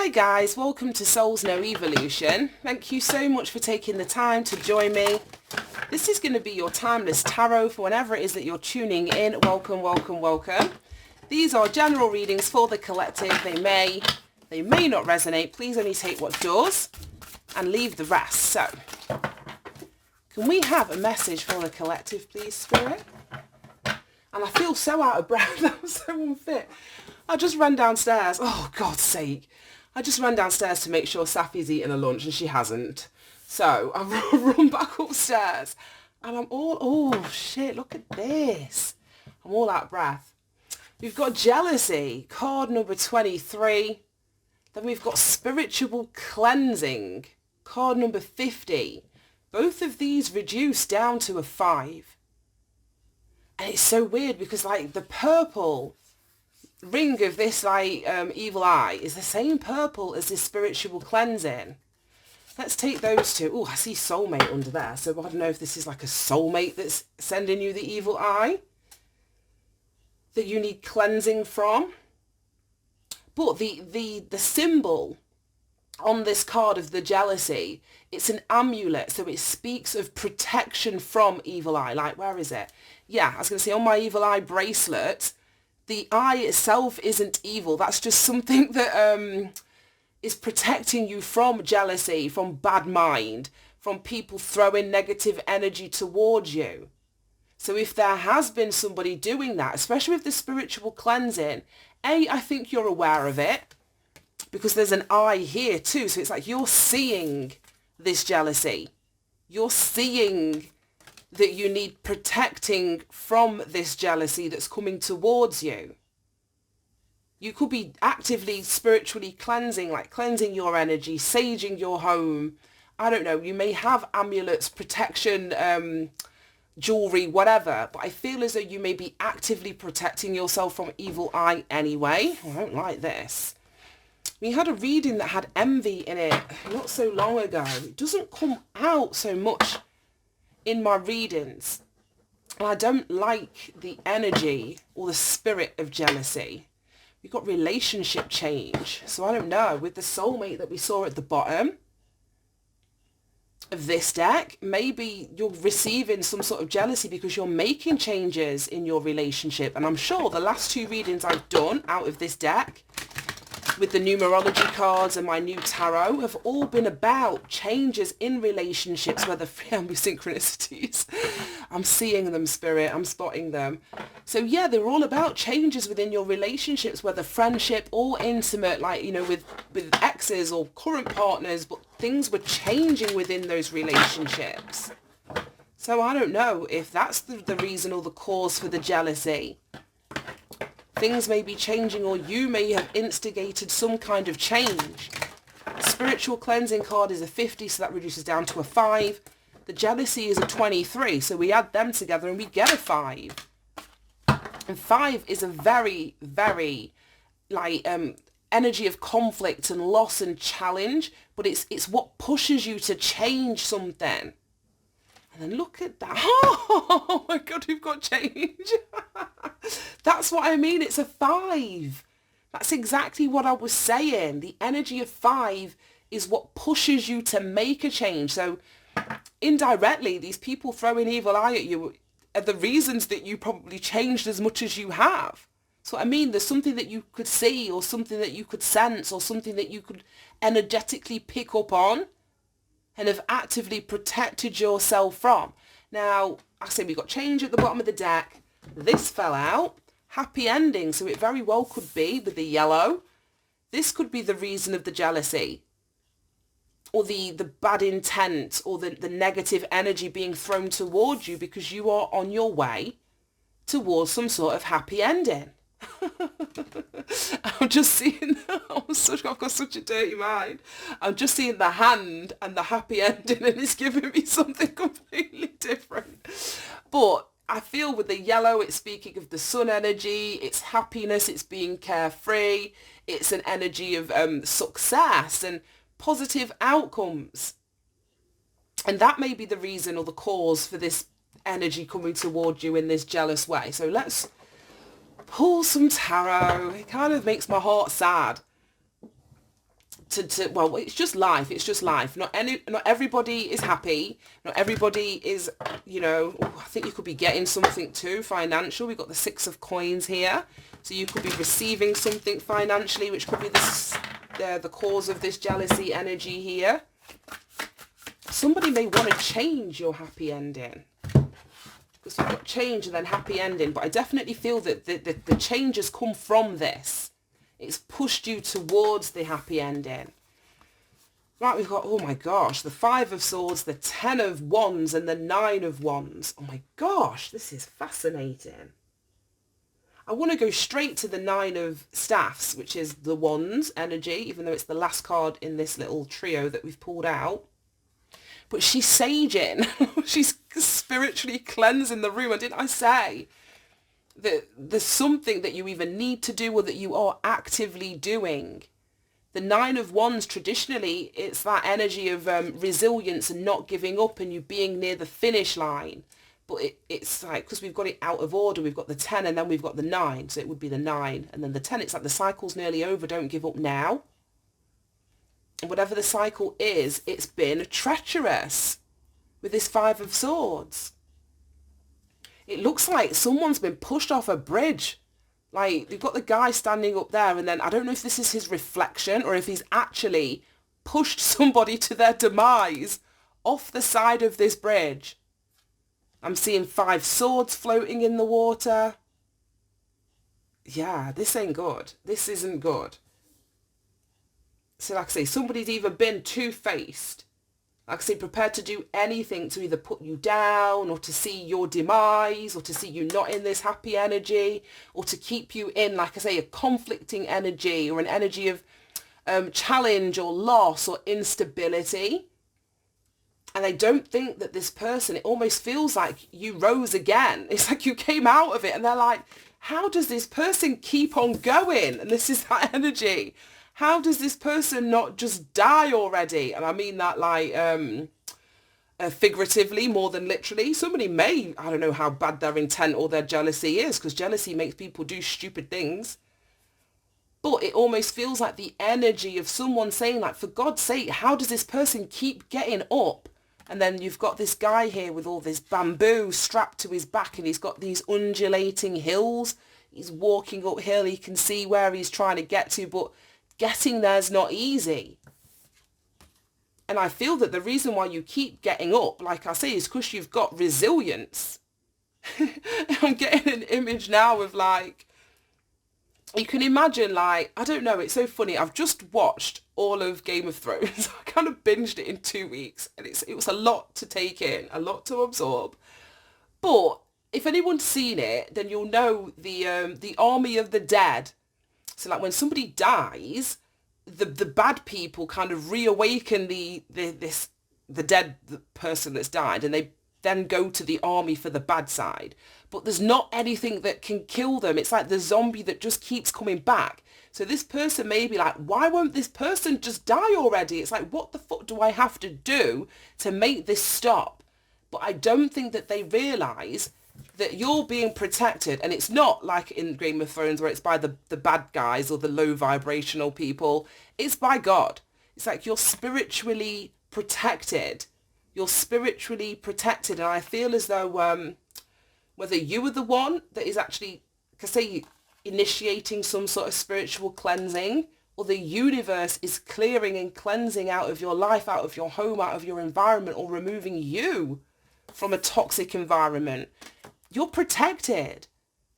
Hi guys, welcome to Souls No Evolution. Thank you so much for taking the time to join me. This is going to be your timeless tarot for whenever it is that you're tuning in. Welcome, welcome, welcome. These are general readings for the collective. They may not resonate. Please only take what does and leave the rest. So, can we have a message for the collective, please, Spirit? And I feel so out of breath. I'm so unfit. I just ran downstairs. Oh, God's sake. I just ran downstairs to make sure Safi's eaten her lunch and she hasn't. So I've run back upstairs and I'm all, oh shit, look at this. I'm all out of breath. We've got jealousy, card number 23. Then we've got spiritual cleansing, card number 50. Both of these reduced down to a 5. And it's so weird because like the purple ring of this like evil eye is the same purple as this spiritual cleansing. Let's take those two. Oh, I see soulmate under there. So I don't know if this is like a soulmate that's sending you the evil eye that you need cleansing from. But the symbol on this card of the jealousy, it's an amulet. So it speaks of protection from evil eye. Like, where is it? Yeah, I was going to say on my evil eye bracelet, the eye itself isn't evil. That's just something that is protecting you from jealousy, from bad mind, from people throwing negative energy towards you. So if there has been somebody doing that, especially with the spiritual cleansing, I think you're aware of it because there's an eye here too. So it's like you're seeing this jealousy. You're seeing that you need protecting from this jealousy that's coming towards you. You could be actively spiritually cleansing, like cleansing your energy, saging your home. I don't know, you may have amulets, protection, jewelry, whatever, but I feel as though you may be actively protecting yourself from evil eye anyway. I don't like this. We had a reading that had envy in it not so long ago. It doesn't come out so much in my readings, and I don't like the energy or the spirit of jealousy. We've got relationship change, so I don't know, with the soulmate that we saw at the bottom of this deck, maybe you're receiving some sort of jealousy because you're making changes in your relationship. And I'm sure the last two readings I've done out of this deck with the numerology cards and my new tarot have all been about changes in relationships, whether with synchronicities. I'm seeing them, Spirit. I'm spotting them. So yeah, they're all about changes within your relationships, whether friendship or intimate, like, you know, with exes or current partners, but things were changing within those relationships. So I don't know if that's the reason or the cause for the jealousy. Things may be changing, or you may have instigated some kind of change. Spiritual cleansing card is a 50, so that reduces down to a 5. The jealousy is a 23, so we add them together and we get a 5. And 5 is a very, very like energy of conflict and loss and challenge, but it's what pushes you to change something. And then look at that. Oh my God, we've got change. That's what I mean. It's a 5. That's exactly what I was saying. The energy of 5 is what pushes you to make a change. So indirectly, these people throwing evil eye at you are the reasons that you probably changed as much as you have. So I mean, there's something that you could see or something that you could sense or something that you could energetically pick up on and have actively protected yourself from. Now, I say we got change at the bottom of the deck. This fell out. Happy ending. So it very well could be with the yellow. This could be the reason of the jealousy or the bad intent or the negative energy being thrown towards you because you are on your way towards some sort of happy ending. I'm just seeing, I've got such a dirty mind. I'm just seeing the hand and the happy ending and it's giving me something completely different. But I feel with the yellow, it's speaking of the sun energy, it's happiness, it's being carefree, it's an energy of success and positive outcomes. And that may be the reason or the cause for this energy coming towards you in this jealous way. So let's pull some tarot. It kind of makes my heart sad well, it's just life. It's just life. Not everybody is happy. Not everybody is, I think you could be getting something too financial. We've got the 6 of coins here. So you could be receiving something financially, which could be the cause of this jealousy energy here. Somebody may want to change your happy ending. Because you've got change and then happy ending. But I definitely feel that the change has come from this. It's pushed you towards the happy ending. Right, we've got, oh my gosh, the 5 of Swords, the 10 of Wands, and the 9 of Wands. Oh my gosh, this is fascinating. I want to go straight to the 9 of Staffs, which is the Wands energy, even though it's the last card in this little trio that we've pulled out. But she's saging. She's spiritually cleansing the room. And didn't I say that there's something that you either need to do or that you are actively doing? The 9 of Wands, traditionally, it's that energy of resilience and not giving up and you being near the finish line. But it's like, because we've got it out of order, we've got the 10 and then we've got the 9. So it would be the 9 and then the 10. It's like the cycle's nearly over. Don't give up now. And whatever the cycle is, it's been treacherous with this 5 of Swords. It looks like someone's been pushed off a bridge. Like, you've got the guy standing up there and then I don't know if this is his reflection or if he's actually pushed somebody to their demise off the side of this bridge. I'm seeing 5 swords floating in the water. Yeah, this ain't good. This isn't good. So like I say, somebody's either been two-faced, like I say, prepared to do anything to either put you down or to see your demise or to see you not in this happy energy or to keep you in, like I say, a conflicting energy or an energy of challenge or loss or instability. And they don't think that this person, it almost feels like you rose again. It's like you came out of it and they're like, how does this person keep on going? And this is that energy. How does this person not just die already? And I mean that like figuratively more than literally. Somebody may, I don't know how bad their intent or their jealousy is, because jealousy makes people do stupid things. But it almost feels like the energy of someone saying like, for God's sake, how does this person keep getting up? And then you've got this guy here with all this bamboo strapped to his back and he's got these undulating hills. He's walking uphill. He can see where he's trying to get to, but getting there's not easy. And I feel that the reason why you keep getting up, like I say, is because you've got resilience. I'm getting an image now of like, you can imagine like, I don't know, it's so funny. I've just watched all of Game of Thrones. I kind of binged it in 2 weeks and it was a lot to take in, a lot to absorb. But if anyone's seen it, then you'll know the army of the dead. So like when somebody dies, the bad people kind of reawaken the dead person that's died, and they then go to the army for the bad side. But there's not anything that can kill them. It's like the zombie that just keeps coming back. So this person may be like, why won't this person just die already? It's like, what the fuck do I have to do to make this stop? But I don't think that they realise that you're being protected. And it's not like in Game of Thrones where it's by the bad guys or the low vibrational people. It's by God. It's like you're spiritually protected. You're spiritually protected. And I feel as though whether you are the one that is actually, say, initiating some sort of spiritual cleansing, or the universe is clearing and cleansing out of your life, out of your home, out of your environment, or removing you from a toxic environment, you're protected.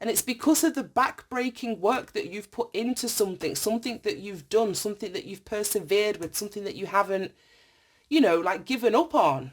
And it's because of the back-breaking work that you've put into something that you've done, something that you've persevered with, something that you haven't, like given up on.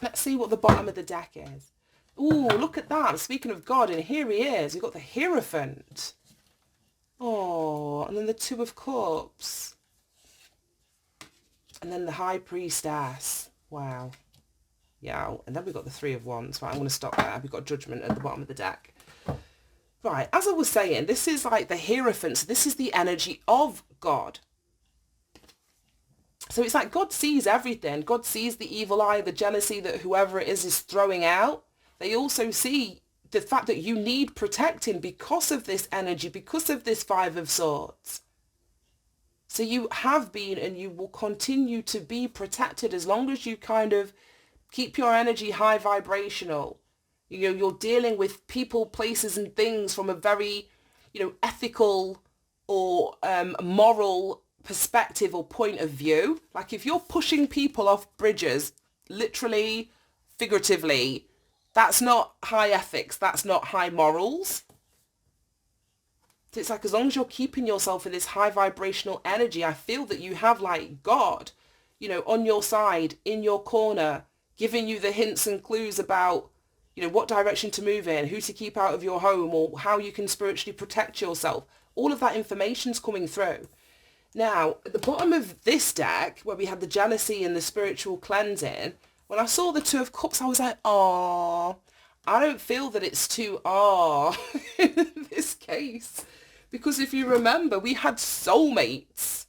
Let's see what the bottom of the deck is. Ooh, look at that. Speaking of God, and here he is. We've got the Hierophant. Oh, and then the 2 of Cups. And then the High Priestess. Wow. Yeah, and then we've got the 3 of Wands. Right, I'm going to stop there. We've got Judgment at the bottom of the deck. Right, as I was saying, this is like the Hierophant. So this is the energy of God. So it's like God sees everything. God sees the evil eye, the jealousy that whoever it is throwing out. They also see the fact that you need protecting because of this energy, because of this 5 of Swords. So you have been and you will continue to be protected as long as you kind of keep your energy high vibrational. You know, you're dealing with people, places and things from a very, ethical or moral perspective or point of view. Like if you're pushing people off bridges, literally, figuratively, that's not high ethics. That's not high morals. So it's like as long as you're keeping yourself in this high vibrational energy, I feel that you have like God, on your side, in your corner, giving you the hints and clues about, what direction to move in, who to keep out of your home, or how you can spiritually protect yourself. All of that information's coming through. Now, at the bottom of this deck, where we had the jealousy and the spiritual cleansing, when I saw the Two of Cups, I was like, "Aww, I don't feel that it's too in this case." Because if you remember, we had soulmates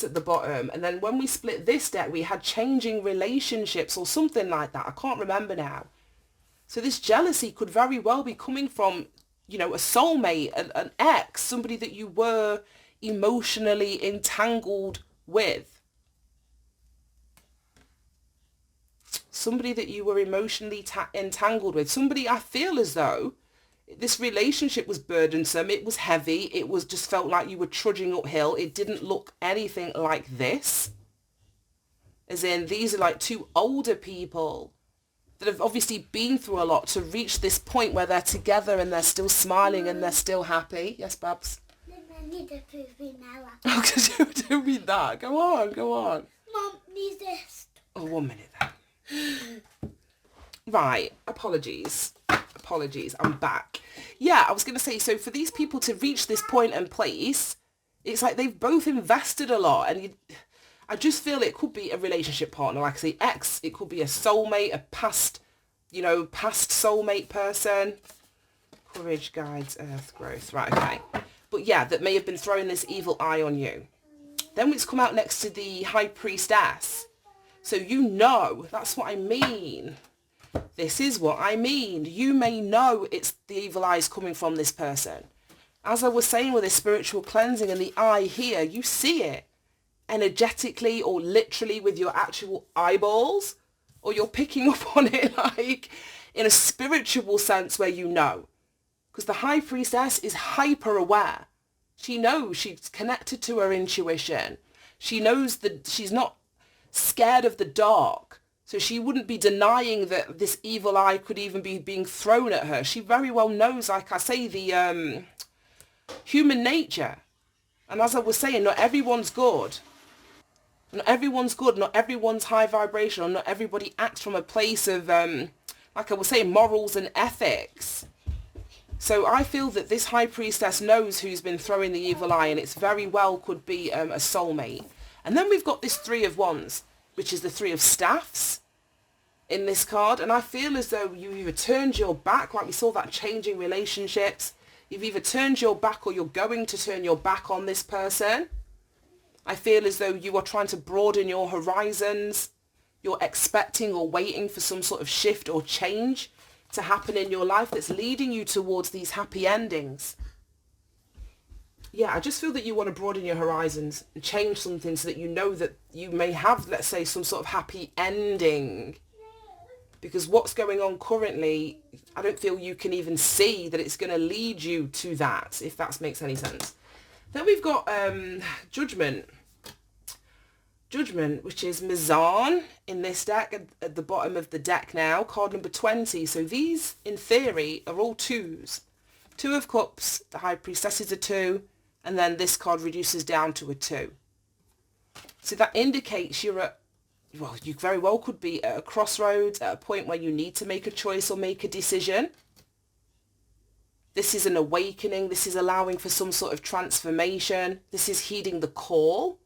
at the bottom. And then when we split this deck, we had changing relationships or something like that. I can't remember now. So this jealousy could very well be coming from, a soulmate, an ex, somebody that you were emotionally entangled with. Somebody that you were emotionally entangled with. Somebody I feel as though this relationship was burdensome. It was heavy. It was just felt like you were trudging uphill. It didn't look anything like this. As in, these are like two older people that have obviously been through a lot to reach this point where they're together and they're still smiling and they're still happy. Yes, Babs? I need a poopy now. Oh, because you don't mean that. Go on. Mom needs this. Oh, 1 minute then. Right. Apologies. I'm back. Yeah, I was going to say, so for these people to reach this point and place, it's like they've both invested a lot. And I just feel it could be a relationship partner. Like I say, ex, it could be a soulmate, a past soulmate person. Courage guides earth growth. Right, okay. But yeah, that may have been throwing this evil eye on you. Then it's come out next to the high priestess. So that's what I mean. This is what I mean. You may know it's the evil eyes coming from this person. As I was saying with this spiritual cleansing and the eye here, you see it energetically or literally with your actual eyeballs, or you're picking up on it like in a spiritual sense where you know. Because the high priestess is hyper aware. She knows, she's connected to her intuition. She knows that she's not scared of the dark. So she wouldn't be denying that this evil eye could even be being thrown at her. She very well knows, like I say, the human nature. And as I was saying, not everyone's good. Not everyone's good. Not everyone's high vibrational. Not everybody acts from a place of, like I was saying, morals and ethics. So I feel that this high priestess knows who's been throwing the evil eye, and it's very well could be a soulmate. And then we've got this Three of Wands, which is the Three of Staffs in this card. And I feel as though you either turned your back, like we saw that changing relationships. You've either turned your back or you're going to turn your back on this person. I feel as though you are trying to broaden your horizons. You're expecting or waiting for some sort of shift or change to happen in your life that's leading you towards these happy endings. Yeah, I just feel that you want to broaden your horizons and change something so that you know that you may have, let's say, some sort of happy ending. Because what's going on currently, I don't feel you can even see that it's going to lead you to that, if that makes any sense. Then we've got Judgment. Judgment, which is Mizan in this deck, at the bottom of the deck now, card number 20. So these, in theory, are all twos. Two of Cups, the High Priestess is a 2, and then this card reduces down to a 2. So that indicates you very well could be at a crossroads, at a point where you need to make a choice or make a decision. This is an awakening. This is allowing for some sort of transformation. This is heeding the call.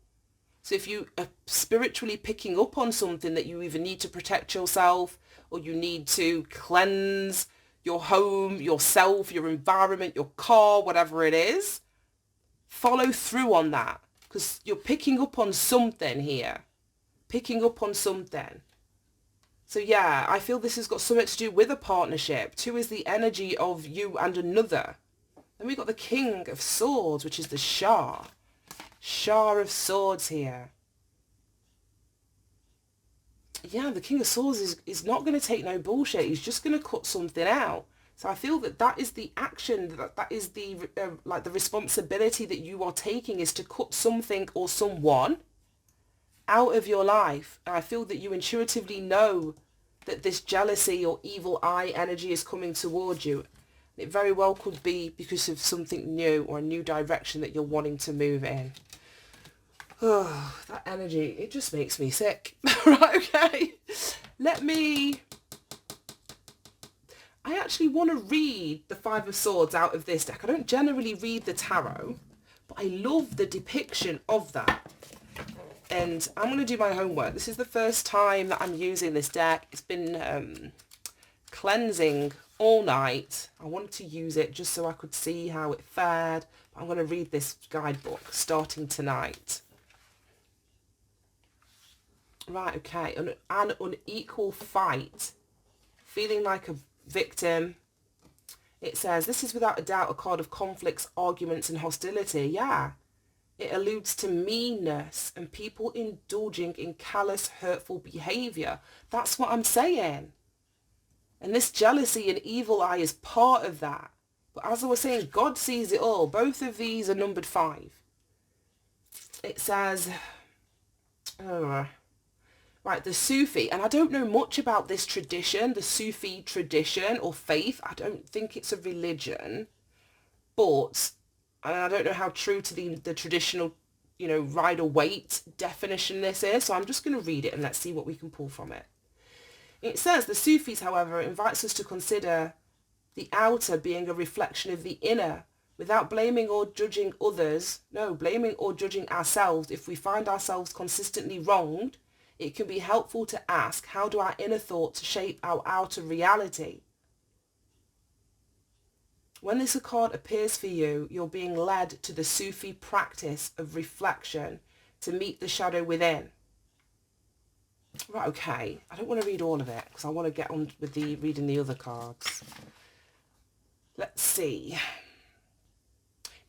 So if you are spiritually picking up on something that you either need to protect yourself, or you need to cleanse your home, yourself, your environment, your car, whatever it is, follow through on that, because you're picking up on something here. Picking up on something. So yeah, I feel this has got something to do with a partnership. 2 is the energy of you and another. Then we've got the King of Swords, which is the Shah. Shah of Swords here. Yeah, the King of Swords is not going to take no bullshit. He's just going to cut something out. So I feel that that is the action, that is the like the responsibility that you are taking, is to cut something or someone out of your life. And I feel that you intuitively know that this jealousy or evil eye energy is coming towards you. It very well could be because of something new or a new direction that you're wanting to move in. Oh, that energy, it just makes me sick. Right, okay. I actually want to read the Five of Swords out of this deck. I don't generally read the tarot, but I love the depiction of that. And I'm going to do my homework. This is the first time that I'm using this deck. It's been cleansing all night. I wanted to use it just so I could see how it fared. I'm going to read this guidebook starting tonight. Right, okay. An unequal fight. Feeling like a victim. It says, this is without a doubt a card of conflicts, arguments and hostility. Yeah. It alludes to meanness and people indulging in callous, hurtful behaviour. That's what I'm saying. And this jealousy and evil eye is part of that. But as I was saying, God sees it all. Both of these are numbered 5. It says, right, the Sufi, and I don't know much about this tradition, the Sufi tradition or faith. I don't think it's a religion, but I don't know how true to the traditional, Rider-Waite definition this is. So I'm just going to read it and let's see what we can pull from it. It says, the Sufis, however, invites us to consider the outer being a reflection of the inner, without blaming or judging others. No, blaming or judging ourselves. If we find ourselves consistently wronged, it can be helpful to ask, how do our inner thoughts shape our outer reality? When this card appears for you, you're being led to the Sufi practice of reflection to meet the shadow within. Right, okay. I don't want to read all of it because I want to get on with reading the other cards. Let's see.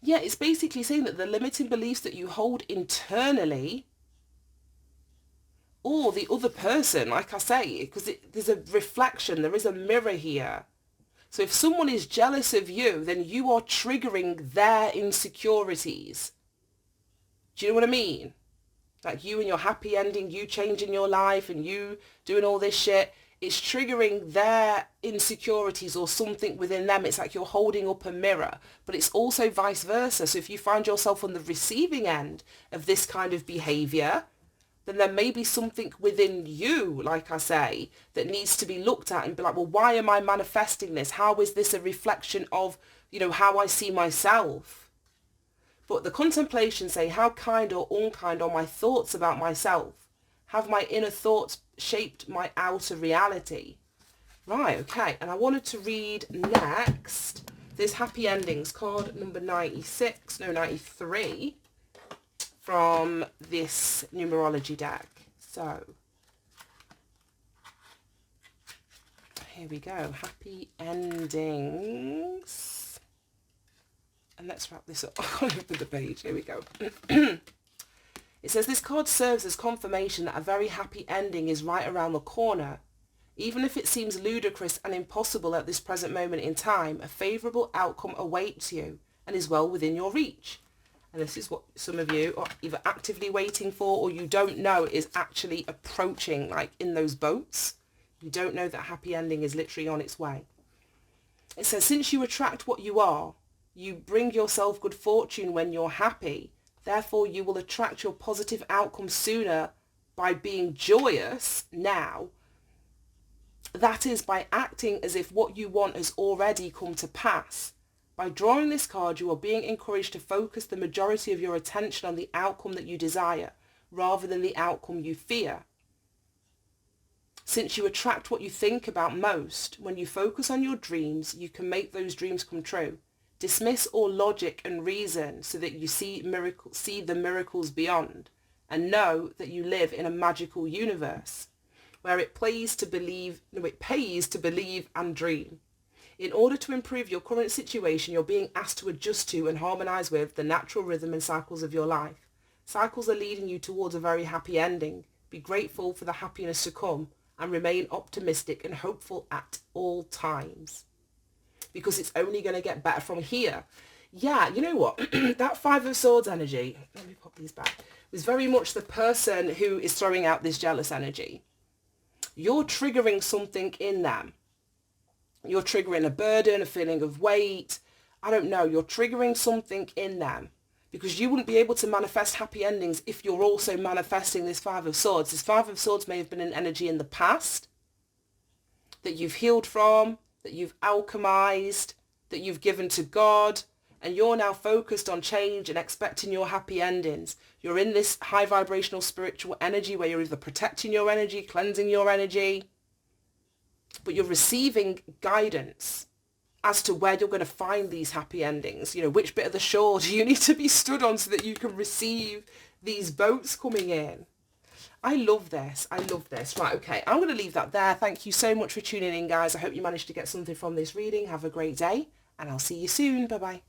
Yeah, it's basically saying that the limiting beliefs that you hold internally, or the other person, like I say, because there's a reflection, there is a mirror here. So if someone is jealous of you, then you are triggering their insecurities. Do you know what I mean? Like you and your happy ending, you changing your life and you doing all this shit, it's triggering their insecurities or something within them. It's like you're holding up a mirror, but it's also vice versa. So if you find yourself on the receiving end of this kind of behavior, then there may be something within you, like I say, that needs to be looked at and be like, well, why am I manifesting this? How is this a reflection of, how I see myself? But the contemplation say, how kind or unkind are my thoughts about myself? Have my inner thoughts shaped my outer reality? Right, okay. And I wanted to read next this Happy Endings card number 93. From this numerology deck. So, here we go. Happy Endings. And let's wrap this up. I can't open the page. Here we go. It says, this card serves as confirmation that a very happy ending is right around the corner. Even if it seems ludicrous and impossible at this present moment in time, a favourable outcome awaits you and is well within your reach. And this is what some of you are either actively waiting for or you don't know is actually approaching, like in those boats. You don't know that happy ending is literally on its way. It says, since you attract what you are, you bring yourself good fortune when you're happy. Therefore, you will attract your positive outcome sooner by being joyous now. That is by acting as if what you want has already come to pass. By drawing this card, you are being encouraged to focus the majority of your attention on the outcome that you desire, rather than the outcome you fear. Since you attract what you think about most, when you focus on your dreams, you can make those dreams come true. Dismiss all logic and reason so that you see the miracles beyond, and know that you live in a magical universe where it pays to believe and dream. In order to improve your current situation, you're being asked to adjust to and harmonize with the natural rhythm and cycles of your life. Cycles are leading you towards a very happy ending. Be grateful for the happiness to come and remain optimistic and hopeful at all times, because it's only going to get better from here. Yeah, you know what? That Five of Swords energy, let me pop these back, was very much the person who is throwing out this jealous energy. You're triggering something in them. You're triggering a burden, a feeling of weight. I don't know. You're triggering something in them, because you wouldn't be able to manifest happy endings if you're also manifesting this Five of Swords. This Five of Swords may have been an energy in the past that you've healed from, that you've alchemized, that you've given to God, and you're now focused on change and expecting your happy endings. You're in this high vibrational spiritual energy where you're either protecting your energy, cleansing your energy, but you're receiving guidance as to where you're going to find these happy endings. You know, which bit of the shore do you need to be stood on so that you can receive these boats coming in? I love this. I love this. Right, okay, I'm going to leave that there. Thank you so much for tuning in, guys. I hope you managed to get something from this reading. Have a great day, and I'll see you soon. Bye-bye.